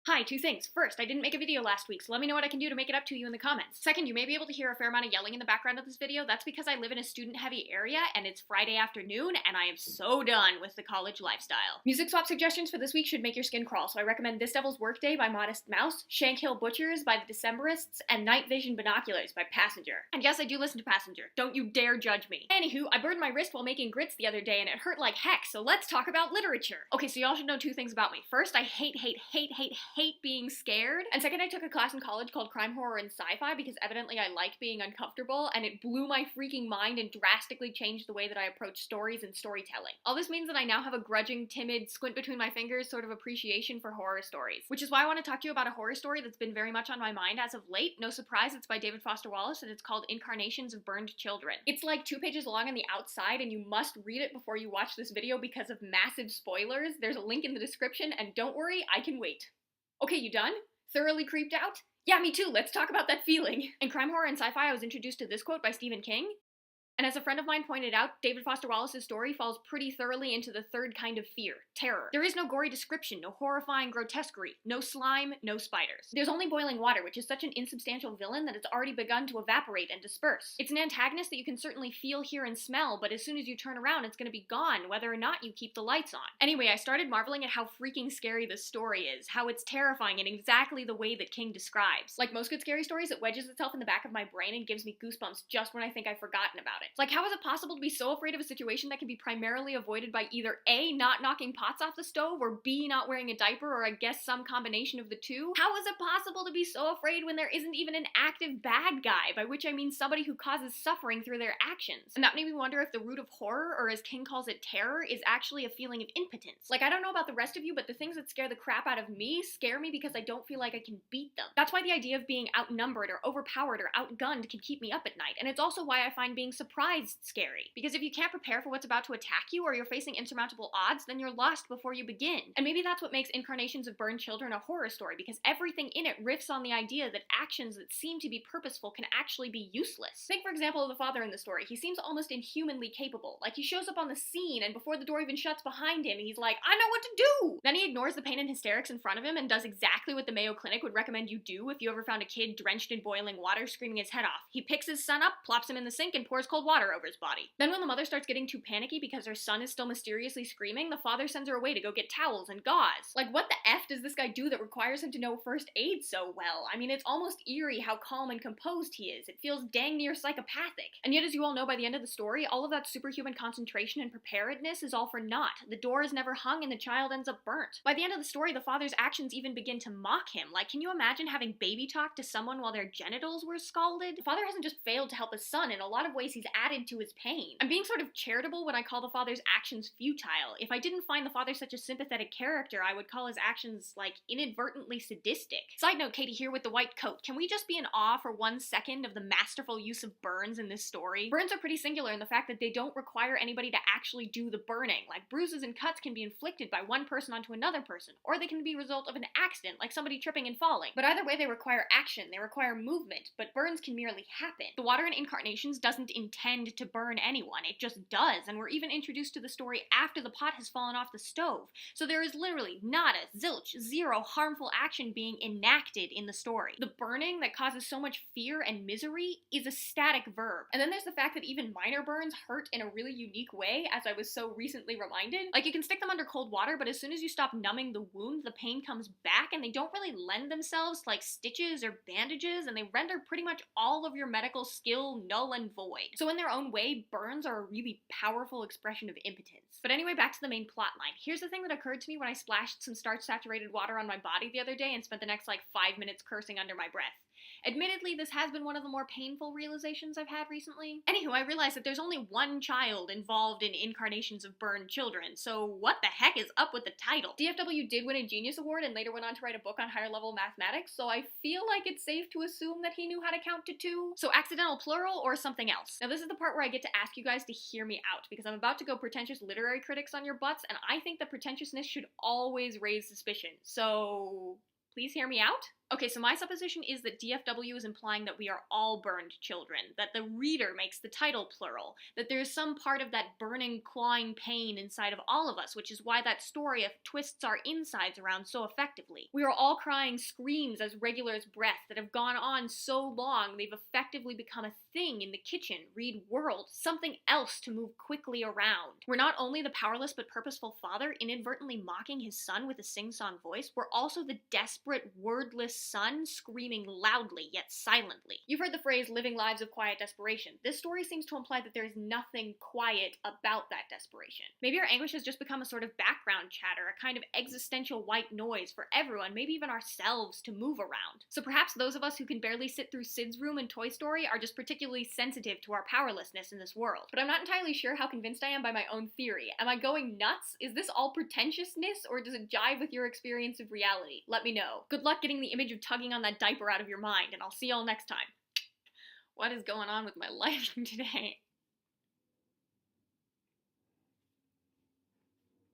Hi, two things. First, I didn't make a video last week, so let me know what I can do to make it up to you in the comments. Second, you may be able to hear a fair amount of yelling in the background of this video. That's because I live in a student-heavy area, and it's Friday afternoon, and I am so done with the college lifestyle. Music swap suggestions for this week should make your skin crawl, so I recommend This Devil's Workday by Modest Mouse, Shank Hill Butchers by the Decemberists, and Night Vision Binoculars by Passenger. And yes, I do listen to Passenger. Don't you dare judge me. Anywho, I burned my wrist while making grits the other day, and it hurt like heck, so let's talk about literature. Okay, so y'all should know two things about me. First, I hate being scared. And second, I took a class in college called Crime, Horror, and Sci-Fi because evidently I like being uncomfortable, and it blew my freaking mind and drastically changed the way that I approach stories and storytelling. All this means that I now have a grudging, timid, squint between my fingers sort of appreciation for horror stories. Which is why I want to talk to you about a horror story that's been very much on my mind as of late. No surprise, it's by David Foster Wallace, and it's called Incarnations of Burned Children. It's like 2 pages long on the outside, and you must read it before you watch this video because of massive spoilers. There's a link in the description, and don't worry, I can wait. Okay, you done? Thoroughly creeped out? Yeah, me too, let's talk about that feeling. In Crime, Horror, and Sci-Fi, I was introduced to this quote by Stephen King. And as a friend of mine pointed out, David Foster Wallace's story falls pretty thoroughly into the third kind of fear, terror. There is no gory description, no horrifying grotesquerie, no slime, no spiders. There's only boiling water, which is such an insubstantial villain that it's already begun to evaporate and disperse. It's an antagonist that you can certainly feel, hear, and smell, but as soon as you turn around, it's gonna be gone, whether or not you keep the lights on. Anyway, I started marveling at how freaking scary this story is, how it's terrifying in exactly the way that King describes. Like most good scary stories, it wedges itself in the back of my brain and gives me goosebumps just when I think I've forgotten about it. Like, how is it possible to be so afraid of a situation that can be primarily avoided by either A, not knocking pots off the stove, or B, not wearing a diaper, or I guess some combination of the two? How is it possible to be so afraid when there isn't even an active bad guy, by which I mean somebody who causes suffering through their actions? And that made me wonder if the root of horror, or as King calls it, terror, is actually a feeling of impotence. Like, I don't know about the rest of you, but the things that scare the crap out of me scare me because I don't feel like I can beat them. That's why the idea of being outnumbered or overpowered or outgunned can keep me up at night, and it's also why I find being surprised scary. Because if you can't prepare for what's about to attack you, or you're facing insurmountable odds, then you're lost before you begin. And maybe that's what makes Incarnations of Burned Children a horror story, because everything in it riffs on the idea that actions that seem to be purposeful can actually be useless. Think, for example, of the father in the story. He seems almost inhumanly capable. Like, he shows up on the scene, and before the door even shuts behind him, he's like, I know what to do! Then he ignores the pain and hysterics in front of him and does exactly what the Mayo Clinic would recommend you do if you ever found a kid drenched in boiling water screaming his head off. He picks his son up, plops him in the sink, and pours cold water over his body. Then when the mother starts getting too panicky because her son is still mysteriously screaming, the father sends her away to go get towels and gauze. Like, what the F does this guy do that requires him to know first aid so well? I mean, it's almost eerie how calm and composed he is. It feels dang near psychopathic. And yet, as you all know by the end of the story, all of that superhuman concentration and preparedness is all for naught. The door is never hung and the child ends up burnt. By the end of the story, the father's actions even begin to mock him. Like, can you imagine having baby talk to someone while their genitals were scalded? The father hasn't just failed to help his son, in a lot of ways he's added to his pain. I'm being sort of charitable when I call the father's actions futile. If I didn't find the father such a sympathetic character, I would call his actions, like, inadvertently sadistic. Side note, Katie here with the white coat. Can we just be in awe for 1 second of the masterful use of burns in this story? Burns are pretty singular in the fact that they don't require anybody to actually do the burning. Like, bruises and cuts can be inflicted by one person onto another person, or they can be a result of an accident, like somebody tripping and falling. But either way, they require action, they require movement, but burns can merely happen. The water in Incarnations doesn't intend to burn anyone, it just does, and we're even introduced to the story after the pot has fallen off the stove. So there is literally nada, zilch, zero harmful action being enacted in the story. The burning that causes so much fear and misery is a static verb. And then there's the fact that even minor burns hurt in a really unique way, as I was so recently reminded. Like, you can stick them under cold water, but as soon as you stop numbing the wound, the pain comes back, and they don't really lend themselves to like stitches or bandages, and they render pretty much all of your medical skill null and void. So in their own way, burns are a really powerful expression of impotence. But anyway, back to the main plot line. Here's the thing that occurred to me when I splashed some starch-saturated water on my body the other day and spent the next like 5 minutes cursing under my breath. Admittedly, this has been one of the more painful realizations I've had recently. Anywho, I realized that there's only one child involved in Incarnations of Burned Children, so what the heck is up with the title? DFW did win a Genius Award and later went on to write a book on higher level mathematics, so I feel like it's safe to assume that he knew how to count to 2. So accidental plural or something else? Now this is the part where I get to ask you guys to hear me out, because I'm about to go pretentious literary critics on your butts, and I think that pretentiousness should always raise suspicion, so please hear me out. Okay, so my supposition is that DFW is implying that we are all burned children, that the reader makes the title plural, that there's some part of that burning, clawing pain inside of all of us, which is why that story twists our insides around so effectively. We are all crying screams as Regular's breath that have gone on so long they've effectively become a thing in the kitchen, read world, something else to move quickly around. We're not only the powerless but purposeful father inadvertently mocking his son with a sing-song voice, we're also the desperate, wordless son screaming loudly yet silently. You've heard the phrase living lives of quiet desperation. This story seems to imply that there is nothing quiet about that desperation. Maybe our anguish has just become a sort of background chatter, a kind of existential white noise for everyone, maybe even ourselves, to move around. So perhaps those of us who can barely sit through Sid's room in Toy Story are just particularly sensitive to our powerlessness in this world. But I'm not entirely sure how convinced I am by my own theory. Am I going nuts? Is this all pretentiousness, or does it jive with your experience of reality? Let me know. Good luck getting the image of tugging on that diaper out of your mind, and I'll see y'all next time. What is going on with my lighting today?